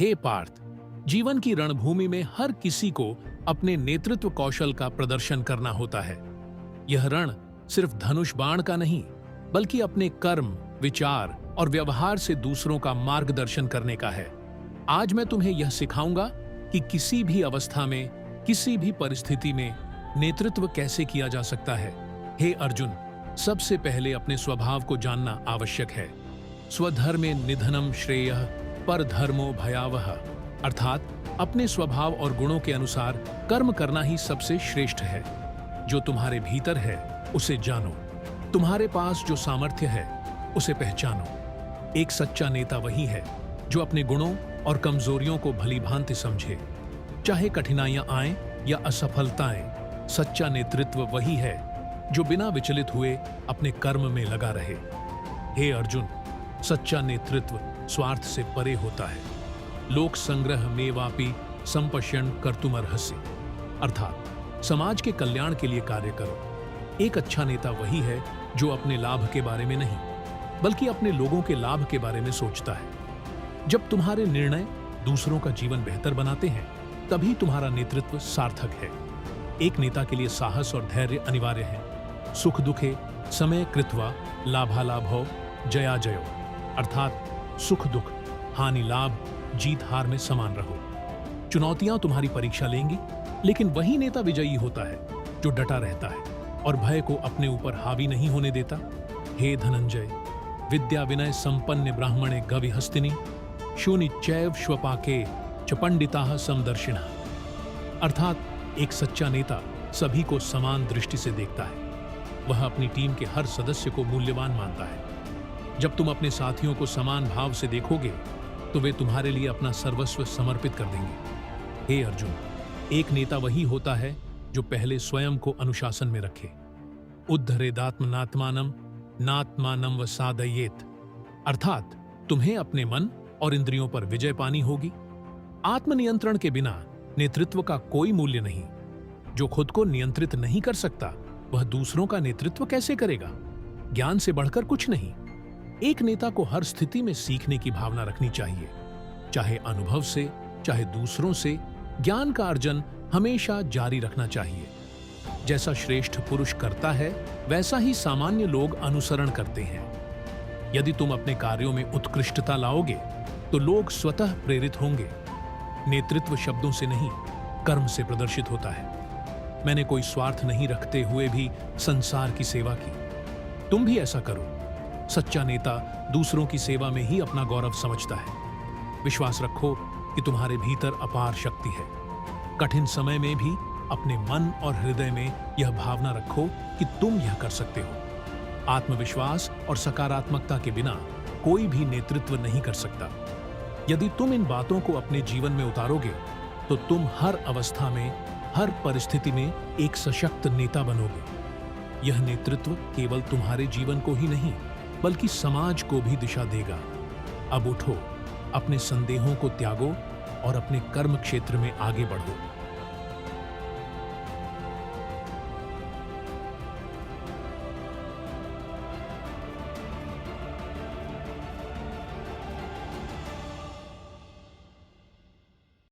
हे पार्थ, जीवन की रणभूमि में हर किसी को अपने नेतृत्व कौशल का प्रदर्शन करना होता है। यह रण सिर्फ धनुष बाण का नहीं, बल्कि अपने कर्म, विचार और व्यवहार से दूसरों का मार्गदर्शन करने का है। आज मैं तुम्हें यह सिखाऊंगा कि किसी भी अवस्था में, किसी भी परिस्थिति में नेतृत्व कैसे किया जा सकता है। हे अर्जुन, सबसे पहले अपने स्वभाव को जानना आवश्यक है। स्वधर्मे निधनम श्रेयः परधर्मो भयावह, अर्थात अपने स्वभाव और गुणों के अनुसार कर्म करना ही सबसे श्रेष्ठ है। जो तुम्हारे भीतर है उसे जानो, तुम्हारे पास जो सामर्थ्य है उसे पहचानो। एक सच्चा नेता वही है जो अपने गुणों और कमजोरियों को भली भांति समझे, चाहे कठिनाइयां आएं या असफलताएं। सच्चा नेतृत्व वही है जो बिना विचलित हुए अपने कर्म में लगा रहे। हे अर्जुन, सच्चा नेतृत्व स्वार्थ से परे होता है। लोक संग्रह में वापी संपश्यन कर्तुमर्हसि, अर्थात समाज के कल्याण के लिए कार्य करो। एक अच्छा नेता वही है जो अपने लाभ के बारे में नहीं, बल्कि अपने लोगों के लाभ के बारे में सोचता है। जब तुम्हारे निर्णय दूसरों का जीवन बेहतर बनाते हैं, तभी तुम्हारा नेतृत्व सार्थक है। एक नेता के लिए साहस और धैर्य अनिवार्य है। सुख दुखे समय कृत्वा लाभालाभो जया जयो, अर्थात सुख दुख, हानि लाभ, जीत हार में समान रहो। चुनौतियां तुम्हारी परीक्षा लेंगी, लेकिन वही नेता विजयी होता है जो डटा रहता है और भय को अपने ऊपर हावी नहीं होने देता। हे धनंजय, विद्या विनय संपन्न ब्राह्मणे गविहस्तिनि शूनि चैव श्वपाके च पंडिताः समदर्शिनः, अर्थात एक सच्चा नेता सभी को समान दृष्टि से देखता है। वह अपनी टीम के हर सदस्य को मूल्यवान मानता है। जब तुम अपने साथियों को समान भाव से देखोगे तो वे तुम्हारे लिए अपना सर्वस्व समर्पित कर देंगे। हे अर्जुन, एक नेता वही होता है जो पहले स्वयं को अनुशासन में रखे। उद्धरेदात्मनात्मानम नात्मानम वसादयेत, अर्थात तुम्हें अपने मन और इंद्रियों पर विजय पानी होगी। आत्मनियंत्रण के बिना नेतृत्व का कोई मूल्य नहीं। जो खुद को नियंत्रित नहीं कर सकता, वह दूसरों का नेतृत्व कैसे करेगा? ज्ञान से बढ़कर कुछ नहीं। एक नेता को हर स्थिति में सीखने की भावना रखनी चाहिए, चाहे अनुभव से, चाहे दूसरों से। ज्ञान का अर्जन हमेशा जारी रखना चाहिए। जैसा श्रेष्ठ पुरुष करता है, वैसा ही सामान्य लोग अनुसरण करते हैं। यदि तुम अपने कार्यों में उत्कृष्टता लाओगे, तो लोग स्वतः प्रेरित होंगे। नेतृत्व शब्दों से नहीं, कर्म से प्रदर्शित होता है। मैंने कोई स्वार्थ नहीं रखते हुए भी संसार की सेवा की। तुम भी ऐसा करो। सच्चा नेता दूसरों की सेवा में ही अपना गौरव समझता है। विश्वास रखो कि तुम्हारे भीतर अपार शक्ति है। कठिन समय में भी अपने मन और हृदय में यह भावना रखो कि तुम यह कर सकते हो। आत्मविश्वास और सकारात्मकता के बिना कोई भी नेतृत्व नहीं कर सकता। यदि तुम इन बातों को अपने जीवन में उतारोगे, तो तुम हर अवस्था में, हर परिस्थिति में एक सशक्त नेता बनोगे। यह नेतृत्व केवल तुम्हारे जीवन को ही नहीं, बल्कि समाज को भी दिशा देगा। अब उठो, अपने संदेहों को त्यागो और अपने कर्म क्षेत्र में आगे बढ़ो।